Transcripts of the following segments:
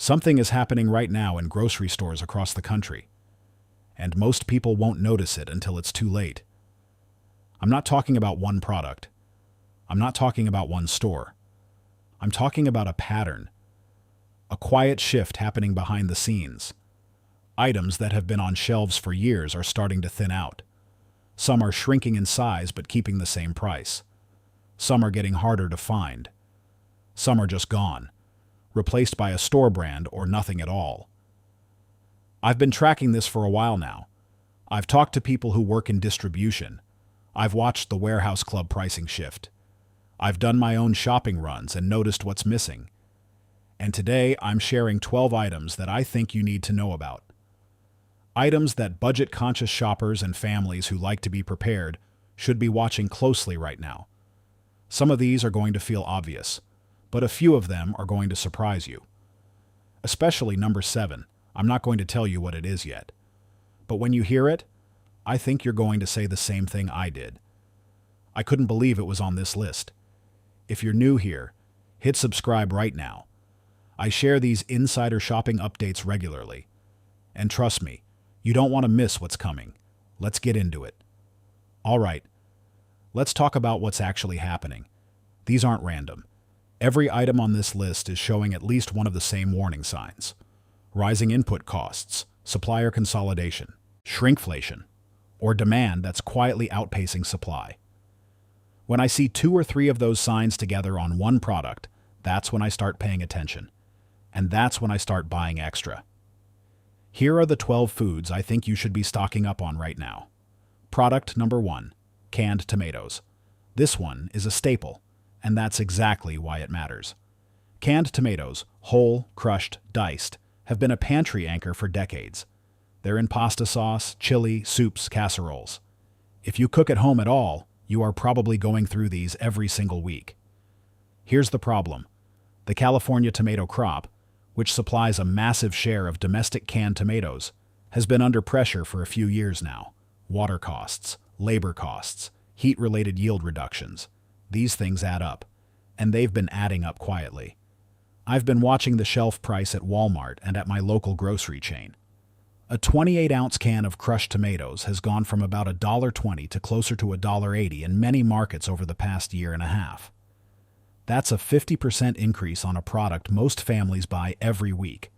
Something is happening right now in grocery stores across the country, and most people won't notice it until it's too late. I'm not talking about one product. I'm not talking about one store. I'm talking about a pattern, a quiet shift happening behind the scenes. Items that have been on shelves for years are starting to thin out. Some are shrinking in size but keeping the same price. Some are getting harder to find. Some are just gone, replaced by a store brand or nothing at all. I've been tracking this for a while now. I've talked to people who work in distribution. I've watched the warehouse club pricing shift. I've done my own shopping runs and noticed what's missing. And today I'm sharing 12 items that I think you need to know about. Items that budget-conscious shoppers and families who like to be prepared should be watching closely right now. Some of these are going to feel obvious, but a few of them are going to surprise you. Especially number 7. I'm not going to tell you what it is yet. But when you hear it, I think you're going to say the same thing I did. I couldn't believe it was on this list. If you're new here, hit subscribe right now. I share these insider shopping updates regularly. And trust me, you don't want to miss what's coming. Let's get into it. All right, let's talk about what's actually happening. These aren't random. Every item on this list is showing at least one of the same warning signs. Rising input costs, supplier consolidation, shrinkflation, or demand that's quietly outpacing supply. When I see 2 or 3 of those signs together on one product, that's when I start paying attention. And that's when I start buying extra. Here are the 12 foods I think you should be stocking up on right now. Product number 1, canned tomatoes. This one is a staple, and that's exactly why it matters. Canned tomatoes, whole, crushed, diced, have been a pantry anchor for decades. They're in pasta sauce, chili, soups, casseroles. If you cook at home at all, you are probably going through these every single week. Here's the problem. The California tomato crop, which supplies a massive share of domestic canned tomatoes, has been under pressure for a few years now. Water costs, labor costs, heat-related yield reductions. These things add up, and they've been adding up quietly. I've been watching the shelf price at Walmart and at my local grocery chain. A 28-ounce can of crushed tomatoes has gone from about $1.20 to closer to $1.80 in many markets over the past year and a half. That's a 50% increase on a product most families buy every week.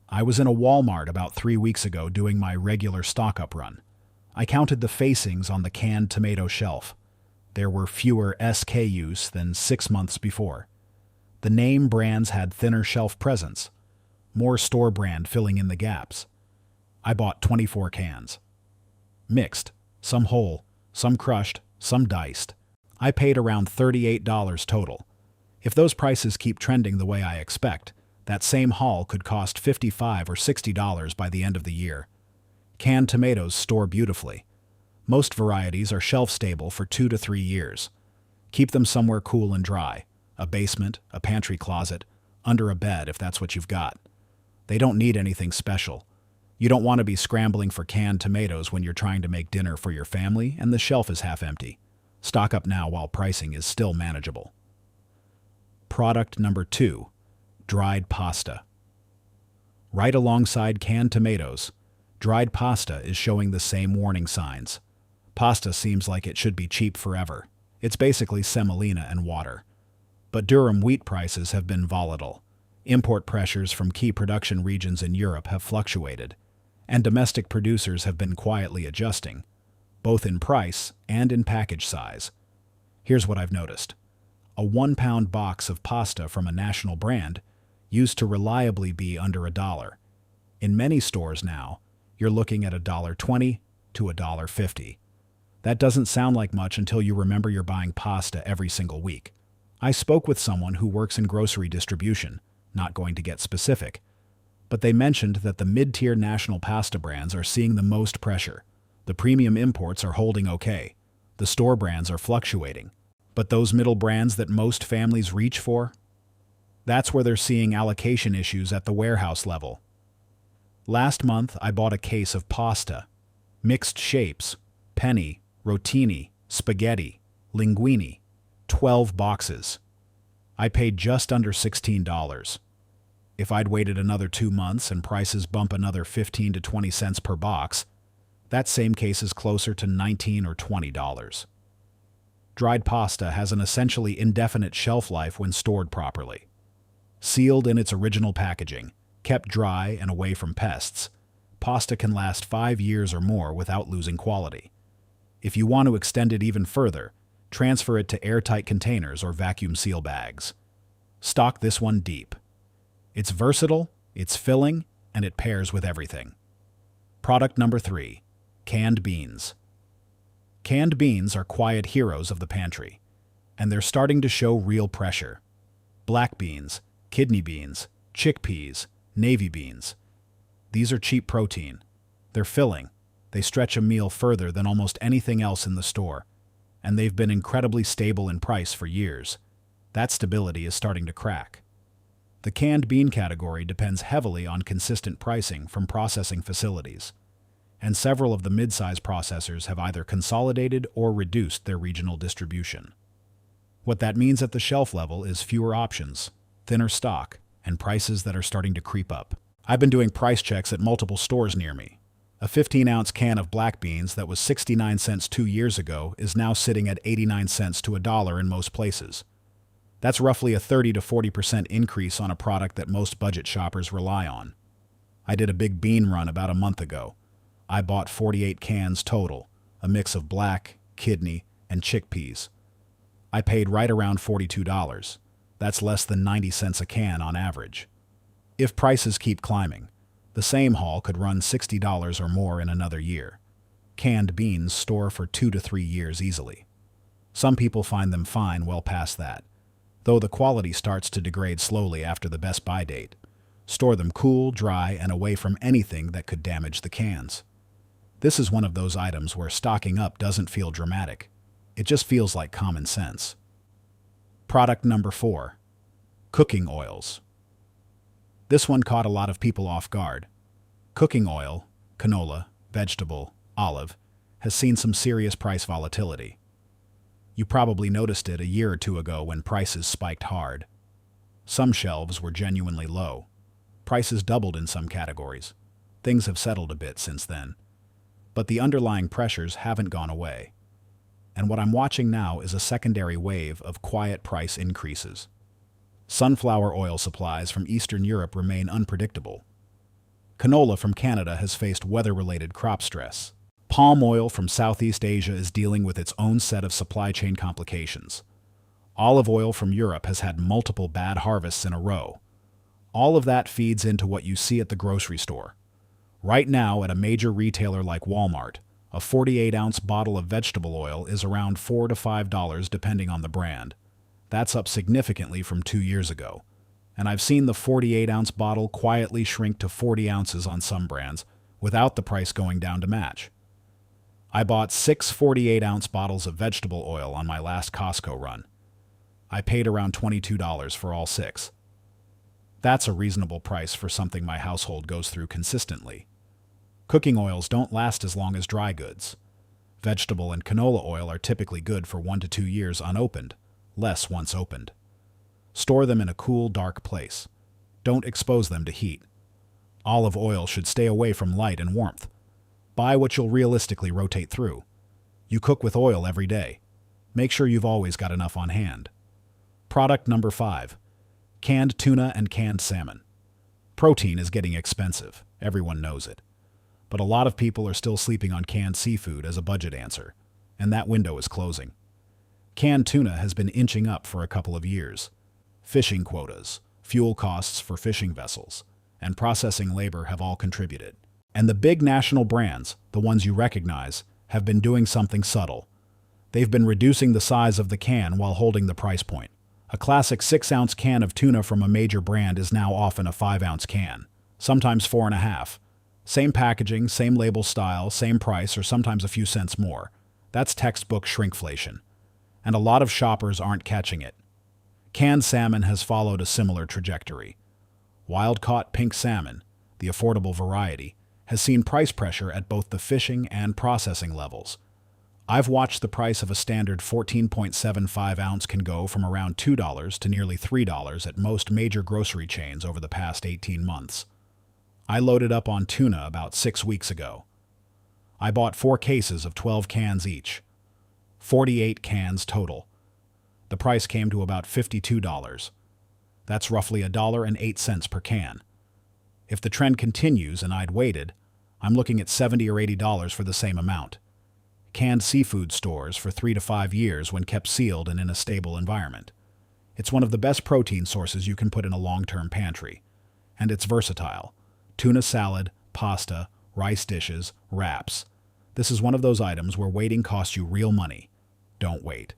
I was in a Walmart about 3 weeks ago doing my regular stock-up run. I counted the facings on the canned tomato shelf. There were fewer SKUs than 6 months before. The name brands had thinner shelf presence, more store brand filling in the gaps. I bought 24 cans. Mixed, some whole, some crushed, some diced. I paid around $38 total. If those prices keep trending the way I expect, that same haul could cost $55 or $60 by the end of the year. Canned tomatoes store beautifully. Most varieties are shelf-stable for 2 to 3 years. Keep them somewhere cool and dry. A basement, a pantry closet, under a bed if that's what you've got. They don't need anything special. You don't want to be scrambling for canned tomatoes when you're trying to make dinner for your family and the shelf is half empty. Stock up now while pricing is still manageable. Product number 2, dried pasta. Right alongside canned tomatoes, dried pasta is showing the same warning signs. Pasta seems like it should be cheap forever. It's basically semolina and water. But durum wheat prices have been volatile. Import pressures from key production regions in Europe have fluctuated, and domestic producers have been quietly adjusting, both in price and in package size. Here's what I've noticed. A 1-pound box of pasta from a national brand used to reliably be under $1. In many stores now, you're looking at $1.20 to $1.50. That doesn't sound like much until you remember you're buying pasta every single week. I spoke with someone who works in grocery distribution, not going to get specific, but they mentioned that the mid-tier national pasta brands are seeing the most pressure. The premium imports are holding okay. The store brands are fluctuating. But those middle brands that most families reach for? That's where they're seeing allocation issues at the warehouse level. Last month, I bought a case of pasta. Mixed shapes, penne, rotini, spaghetti, linguine, 12 boxes. I paid just under $16. If I'd waited another 2 months and prices bump another 15 to 20 cents per box, that same case is closer to $19 or $20. Dried pasta has an essentially indefinite shelf life when stored properly. Sealed in its original packaging, kept dry and away from pests, pasta can last 5 years or more without losing quality. If you want to extend it even further, transfer it to airtight containers or vacuum seal bags. Stock this one deep. It's versatile, it's filling, and it pairs with everything. Product number 3, canned beans. Canned beans are quiet heroes of the pantry, and they're starting to show real pressure. Black beans, kidney beans, chickpeas, navy beans. These are cheap protein. They're filling. They stretch a meal further than almost anything else in the store, and they've been incredibly stable in price for years. That stability is starting to crack. The canned bean category depends heavily on consistent pricing from processing facilities, and several of the mid-size processors have either consolidated or reduced their regional distribution. What that means at the shelf level is fewer options, thinner stock, and prices that are starting to creep up. I've been doing price checks at multiple stores near me. A 15-ounce can of black beans that was 69 cents 2 years ago is now sitting at 89 cents to $1 in most places. That's roughly a 30 to 40% increase on a product that most budget shoppers rely on. I did a big bean run about a month ago. I bought 48 cans total, a mix of black, kidney, and chickpeas. I paid right around $42. That's less than 90 cents a can on average. If prices keep climbing, the same haul could run $60 or more in another year. Canned beans store for 2 to 3 years easily. Some people find them fine well past that, though the quality starts to degrade slowly after the best buy date. Store them cool, dry, and away from anything that could damage the cans. This is one of those items where stocking up doesn't feel dramatic. It just feels like common sense. Product number 4, cooking oils. This one caught a lot of people off guard. Cooking oil, canola, vegetable, olive, has seen some serious price volatility. You probably noticed it a year or two ago when prices spiked hard. Some shelves were genuinely low. Prices doubled in some categories. Things have settled a bit since then. But the underlying pressures haven't gone away. And what I'm watching now is a secondary wave of quiet price increases. Sunflower oil supplies from Eastern Europe remain unpredictable. Canola from Canada has faced weather-related crop stress. Palm oil from Southeast Asia is dealing with its own set of supply chain complications. Olive oil from Europe has had multiple bad harvests in a row. All of that feeds into what you see at the grocery store. Right now, at a major retailer like Walmart, a 48-ounce bottle of vegetable oil is around $4 to $5 depending on the brand. That's up significantly from 2 years ago. And I've seen the 48-ounce bottle quietly shrink to 40 ounces on some brands without the price going down to match. I bought 6 48-ounce bottles of vegetable oil on my last Costco run. I paid around $22 for all 6. That's a reasonable price for something my household goes through consistently. Cooking oils don't last as long as dry goods. Vegetable and canola oil are typically good for 1 to 2 years unopened, less once opened. Store them in a cool, dark place. Don't expose them to heat. Olive oil should stay away from light and warmth. Buy what you'll realistically rotate through. You cook with oil every day. Make sure you've always got enough on hand. Product number 5, canned tuna and canned salmon. Protein is getting expensive. Everyone knows it. But a lot of people are still sleeping on canned seafood as a budget answer, and that window is closing. Canned tuna has been inching up for a couple of years. Fishing quotas, fuel costs for fishing vessels, and processing labor have all contributed. And the big national brands, the ones you recognize, have been doing something subtle. They've been reducing the size of the can while holding the price point. A classic 6-ounce can of tuna from a major brand is now often a 5-ounce can, sometimes 4.5. Same packaging, same label style, same price, or sometimes a few cents more. That's textbook shrinkflation. And a lot of shoppers aren't catching it. Canned salmon has followed a similar trajectory. Wild-caught pink salmon, the affordable variety, has seen price pressure at both the fishing and processing levels. I've watched the price of a standard 14.75 ounce can go from around $2 to nearly $3 at most major grocery chains over the past 18 months. I loaded up on tuna about 6 weeks ago. I bought 4 cases of 12 cans each. 48 cans total. The price came to about $52. That's roughly $1.08 per can. If the trend continues and I'd waited, I'm looking at $70 or $80 for the same amount. Canned seafood stores for 3 to 5 years when kept sealed and in a stable environment. It's one of the best protein sources you can put in a long-term pantry. And it's versatile. Tuna salad, pasta, rice dishes, wraps. This is one of those items where waiting costs you real money. Don't wait.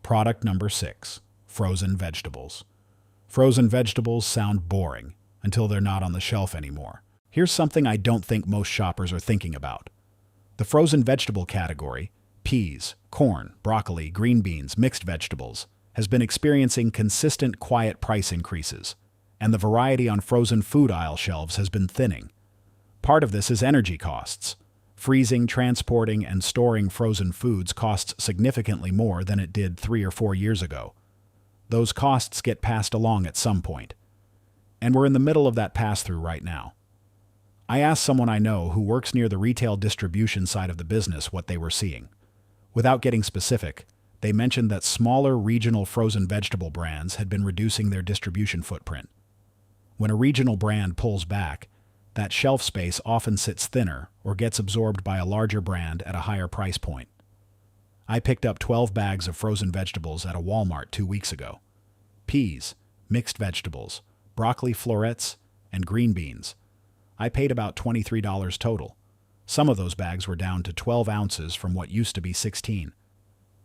Product number 6. Frozen vegetables. Frozen vegetables sound boring until they're not on the shelf anymore. Here's something I don't think most shoppers are thinking about. The frozen vegetable category, peas, corn, broccoli, green beans, mixed vegetables, has been experiencing consistent, quiet price increases, and the variety on frozen food aisle shelves has been thinning. Part of this is energy costs. Freezing, transporting, and storing frozen foods costs significantly more than it did 3 or 4 years ago. Those costs get passed along at some point. And we're in the middle of that pass-through right now. I asked someone I know who works near the retail distribution side of the business what they were seeing. Without getting specific, they mentioned that smaller regional frozen vegetable brands had been reducing their distribution footprint. When a regional brand pulls back, that shelf space often sits thinner or gets absorbed by a larger brand at a higher price point. I picked up 12 bags of frozen vegetables at a Walmart 2 weeks ago. Peas, mixed vegetables, broccoli florets, and green beans. I paid about $23 total. Some of those bags were down to 12 ounces from what used to be 16.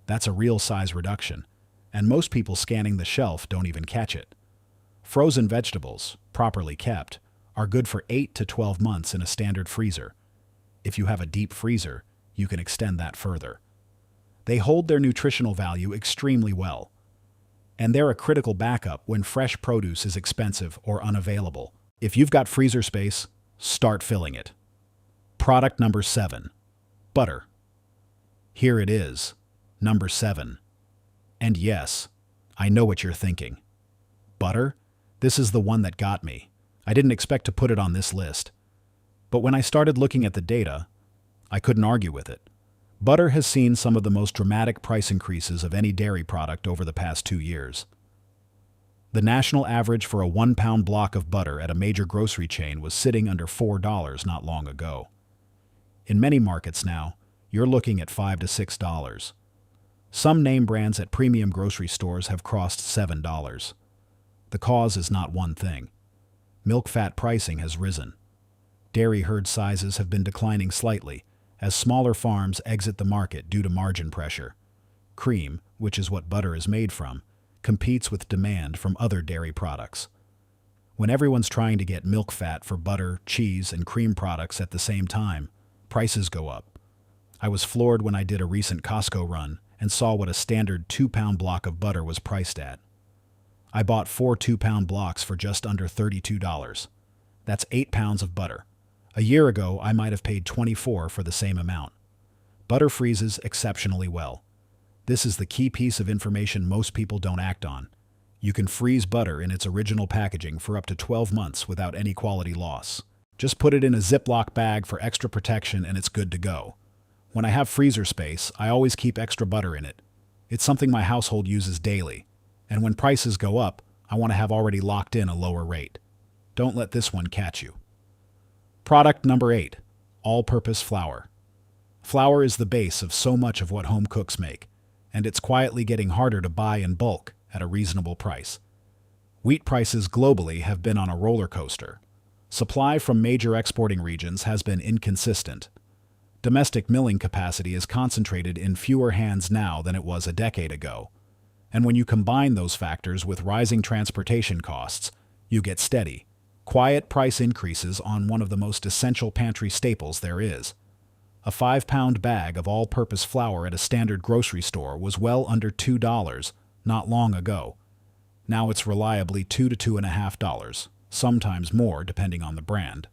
That's a real size reduction, and most people scanning the shelf don't even catch it. Frozen vegetables, properly kept, are good for 8 to 12 months in a standard freezer. If you have a deep freezer, you can extend that further. They hold their nutritional value extremely well, and they're a critical backup when fresh produce is expensive or unavailable. If you've got freezer space, start filling it. Product number 7. Butter. Here it is, number 7. And yes, I know what you're thinking. Butter? This is the one that got me. I didn't expect to put it on this list. But when I started looking at the data, I couldn't argue with it. Butter has seen some of the most dramatic price increases of any dairy product over the past 2 years. The national average for a 1-pound block of butter at a major grocery chain was sitting under $4 not long ago. In many markets now, you're looking at $5 to $6. Some name brands at premium grocery stores have crossed $7. The cause is not one thing. Milk fat pricing has risen. Dairy herd sizes have been declining slightly as smaller farms exit the market due to margin pressure. Cream, which is what butter is made from, competes with demand from other dairy products. When everyone's trying to get milk fat for butter, cheese, and cream products at the same time, prices go up. I was floored when I did a recent Costco run and saw what a standard 2-pound block of butter was priced at. I bought 4 2-pound blocks for just under $32. That's 8 pounds of butter. A year ago, I might have paid $24 for the same amount. Butter freezes exceptionally well. This is the key piece of information most people don't act on. You can freeze butter in its original packaging for up to 12 months without any quality loss. Just put it in a Ziploc bag for extra protection and it's good to go. When I have freezer space, I always keep extra butter in it. It's something my household uses daily. And when prices go up, I want to have already locked in a lower rate. Don't let this one catch you. Product number 8. All-purpose flour. Flour is the base of so much of what home cooks make, and it's quietly getting harder to buy in bulk at a reasonable price. Wheat prices globally have been on a roller coaster. Supply from major exporting regions has been inconsistent. Domestic milling capacity is concentrated in fewer hands now than it was a decade ago. And when you combine those factors with rising transportation costs, you get steady, quiet price increases on one of the most essential pantry staples there is. A 5-pound bag of all-purpose flour at a standard grocery store was well under $2 not long ago. Now it's reliably $2 to $2.50, sometimes more depending on the brand.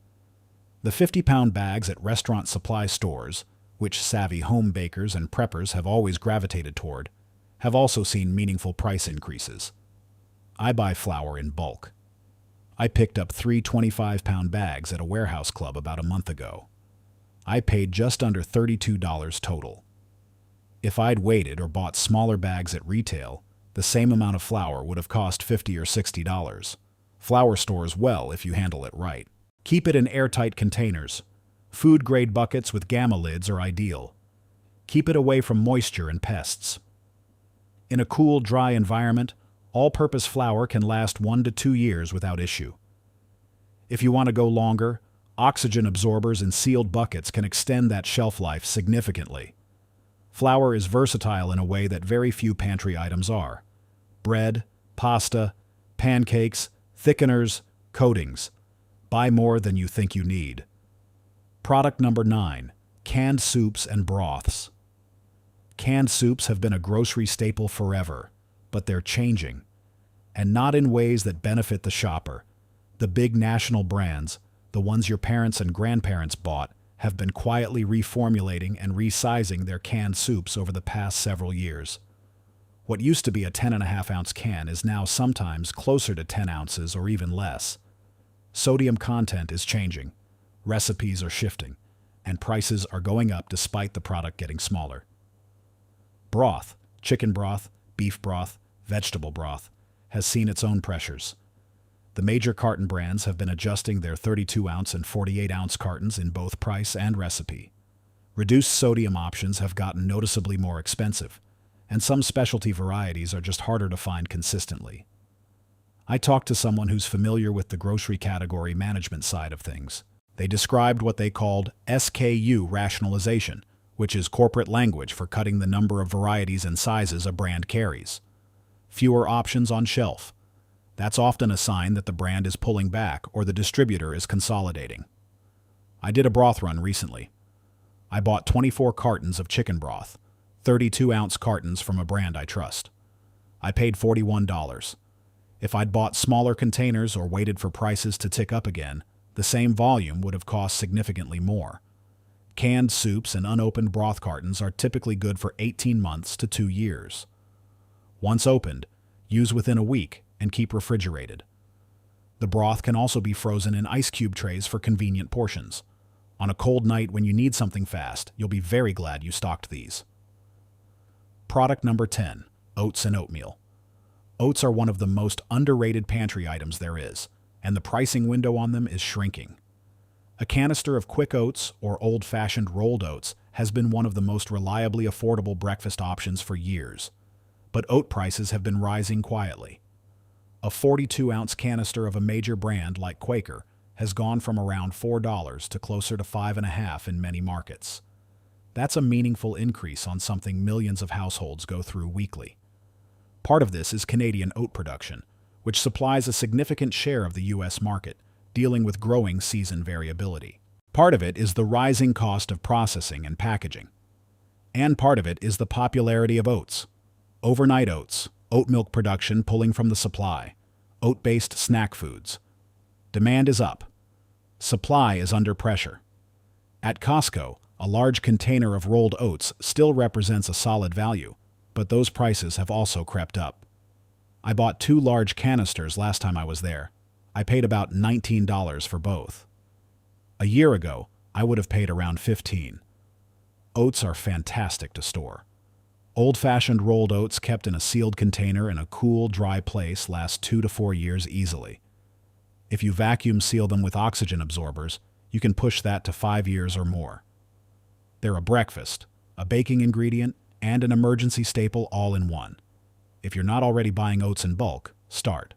The 50-pound bags at restaurant supply stores, which savvy home bakers and preppers have always gravitated toward, have also seen meaningful price increases. I buy flour in bulk. I picked up 3 25-pound bags at a warehouse club about a month ago. I paid just under $32 total. If I'd waited or bought smaller bags at retail, the same amount of flour would have cost $50 or $60. Flour stores well if you handle it right. Keep it in airtight containers. Food-grade buckets with gamma lids are ideal. Keep it away from moisture and pests. In a cool, dry environment, all-purpose flour can last 1 to 2 years without issue. If you want to go longer, oxygen absorbers in sealed buckets can extend that shelf life significantly. Flour is versatile in a way that very few pantry items are. Bread, pasta, pancakes, thickeners, coatings. Buy more than you think you need. Product number 9, canned soups and broths. Canned soups have been a grocery staple forever, but they're changing. And not in ways that benefit the shopper. The big national brands, the ones your parents and grandparents bought, have been quietly reformulating and resizing their canned soups over the past several years. What used to be a 10.5-ounce can is now sometimes closer to 10 ounces or even less. Sodium content is changing, recipes are shifting, and prices are going up despite the product getting smaller. Broth, chicken broth, beef broth, vegetable broth, has seen its own pressures. The major carton brands have been adjusting their 32-ounce and 48-ounce cartons in both price and recipe. Reduced sodium options have gotten noticeably more expensive, and some specialty varieties are just harder to find consistently. I talked to someone who's familiar with the grocery category management side of things. They described what they called SKU rationalization, which is corporate language for cutting the number of varieties and sizes a brand carries. Fewer options on shelf. That's often a sign that the brand is pulling back or the distributor is consolidating. I did a broth run recently. I bought 24 cartons of chicken broth, 32-ounce cartons from a brand I trust. I paid $41. If I'd bought smaller containers or waited for prices to tick up again, the same volume would have cost significantly more. Canned soups and unopened broth cartons are typically good for 18 months to 2 years. Once opened, use within a week and keep refrigerated. The broth can also be frozen in ice cube trays for convenient portions. On a cold night when you need something fast, you'll be very glad you stocked these. Product number 10, oats and oatmeal. Oats are one of the most underrated pantry items there is, and the pricing window on them is shrinking. A canister of quick oats or old-fashioned rolled oats has been one of the most reliably affordable breakfast options for years, but oat prices have been rising quietly. A 42-ounce canister of a major brand like Quaker has gone from around $4 to closer to $5.50 in many markets. That's a meaningful increase on something millions of households go through weekly. Part of this is Canadian oat production, which supplies a significant share of the U.S. market, dealing with growing season variability. Part of it is the rising cost of processing and packaging. And part of it is the popularity of oats. Overnight oats, oat milk production pulling from the supply, oat-based snack foods. Demand is up. Supply is under pressure. At Costco, a large container of rolled oats still represents a solid value, but those prices have also crept up. I bought 2 large canisters last time I was there. I paid about $19 for both. A year ago, I would have paid around $15. Oats are fantastic to store. Old-fashioned rolled oats kept in a sealed container in a cool, dry place last 2 to 4 years easily. If you vacuum seal them with oxygen absorbers, you can push that to 5 years or more. They're a breakfast, a baking ingredient, and an emergency staple all in one. If you're not already buying oats in bulk, start.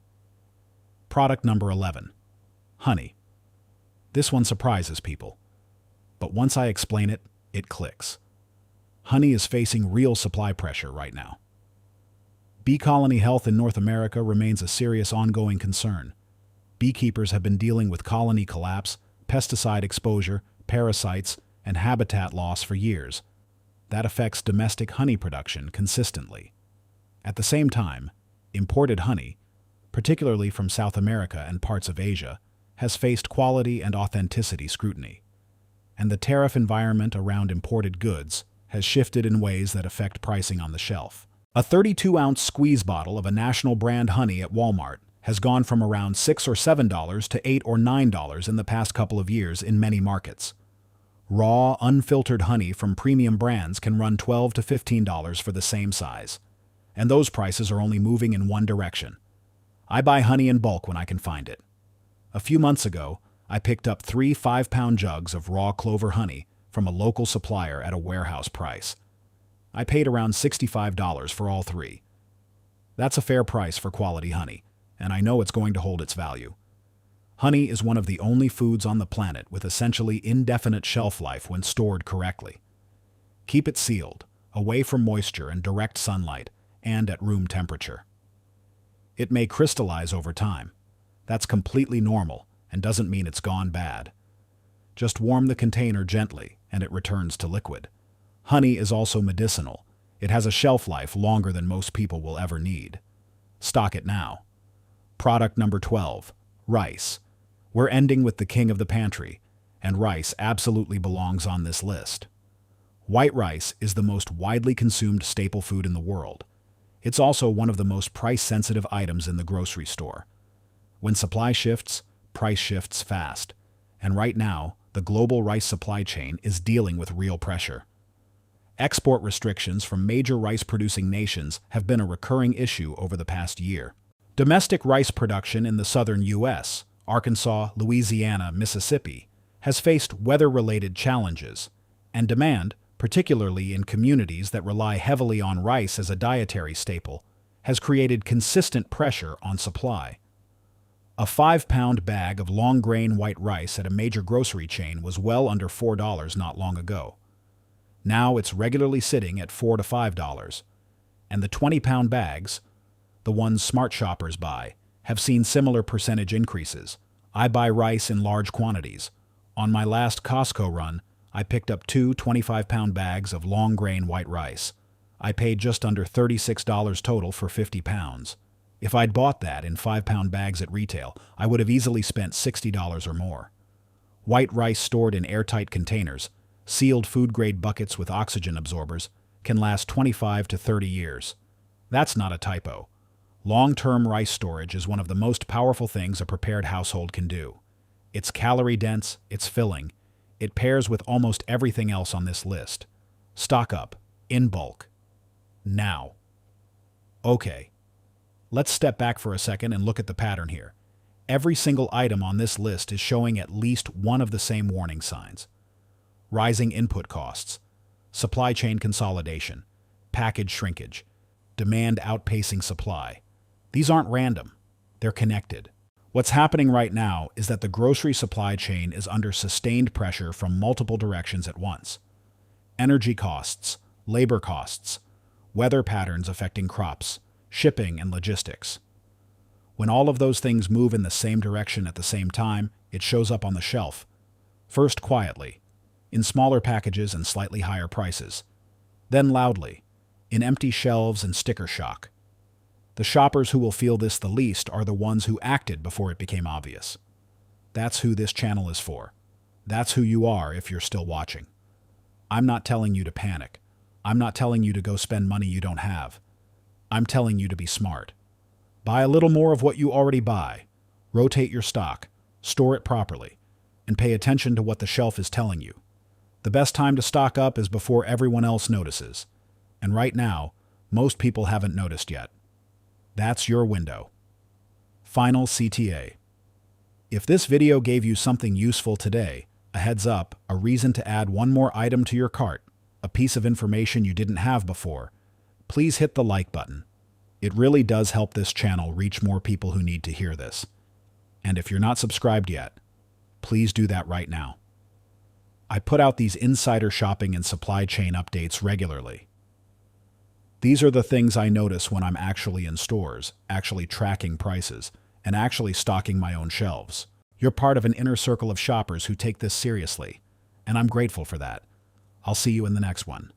Product number 11, honey. This one surprises people, but once I explain it, it clicks. Honey is facing real supply pressure right now. Bee colony health in North America remains a serious ongoing concern. Beekeepers have been dealing with colony collapse, pesticide exposure, parasites, and habitat loss for years. That affects domestic honey production consistently. At the same time, imported honey, particularly from South America and parts of Asia, has faced quality and authenticity scrutiny. and the tariff environment around imported goods has shifted in ways that affect pricing on the shelf. A 32-ounce squeeze bottle of a national brand honey at Walmart has gone from around $6 or $7 to $8 or $9 in the past couple of years in many markets. Raw, unfiltered honey from premium brands can run $12 to $15 for the same size, and those prices are only moving in one direction. I buy honey in bulk when I can find it. A few months ago, I picked up 3 5-pound jugs of raw clover honey from a local supplier at a warehouse price. I paid around $65 for all 3. That's a fair price for quality honey, and I know it's going to hold its value. Honey is one of the only foods on the planet with essentially indefinite shelf life when stored correctly. Keep it sealed, away from moisture and direct sunlight, and at room temperature. It may crystallize over time. That's completely normal and doesn't mean it's gone bad. Just warm the container gently and it returns to liquid. Honey is also medicinal. It has a shelf life longer than most people will ever need. Stock it now. Product number 12, rice. We're ending with the king of the pantry, and rice absolutely belongs on this list. White rice is the most widely consumed staple food in the world. It's also one of the most price-sensitive items in the grocery store. When supply shifts, price shifts fast. And right now, the global rice supply chain is dealing with real pressure. Export restrictions from major rice-producing nations have been a recurring issue over the past year. Domestic rice production in the southern U.S., Arkansas, Louisiana, Mississippi, has faced weather-related challenges, and demand, particularly in communities that rely heavily on rice as a dietary staple, has created consistent pressure on supply. A 5-pound bag of long-grain white rice at a major grocery chain was well under $4 not long ago. Now it's regularly sitting at $4 to $5, and the 20-pound bags, the ones smart shoppers buy, have seen similar percentage increases. I buy rice in large quantities. On my last Costco run, I picked up 2 25-pound bags of long-grain white rice. I paid just under $36 total for 50 pounds. If I'd bought that in 5-pound bags at retail, I would have easily spent $60 or more. White rice stored in airtight containers, sealed food-grade buckets with oxygen absorbers, can last 25 to 30 years. That's not a typo. Long-term rice storage is one of the most powerful things a prepared household can do. It's calorie-dense, it's filling. It pairs with almost everything else on this list. Stock up, in bulk. Now. Okay. Let's step back for a second and look at the pattern here. Every single item on this list is showing at least one of the same warning signs. Rising input costs, supply chain consolidation, package shrinkage, demand outpacing supply. These aren't random. They're connected. What's happening right now is that the grocery supply chain is under sustained pressure from multiple directions at once. Energy costs, labor costs, weather patterns affecting crops, shipping and logistics. When all of those things move in the same direction at the same time, it shows up on the shelf. First quietly, in smaller packages and slightly higher prices. Then loudly, in empty shelves and sticker shock. The shoppers who will feel this the least are the ones who acted before it became obvious. That's who this channel is for. That's who you are if you're still watching. I'm not telling you to panic. I'm not telling you to go spend money you don't have. I'm telling you to be smart. Buy a little more of what you already buy. Rotate your stock. Store it properly. And pay attention to what the shelf is telling you. The best time to stock up is before everyone else notices. And right now, most people haven't noticed yet. That's your window. Final CTA. If this video gave you something useful today, a heads up, a reason to add one more item to your cart, a piece of information you didn't have before, please hit the like button. It really does help this channel reach more people who need to hear this. And if you're not subscribed yet, please do that right now. I put out these insider shopping and supply chain updates regularly. These are the things I notice when I'm actually in stores, actually tracking prices, and actually stocking my own shelves. You're part of an inner circle of shoppers who take this seriously, and I'm grateful for that. I'll see you in the next one.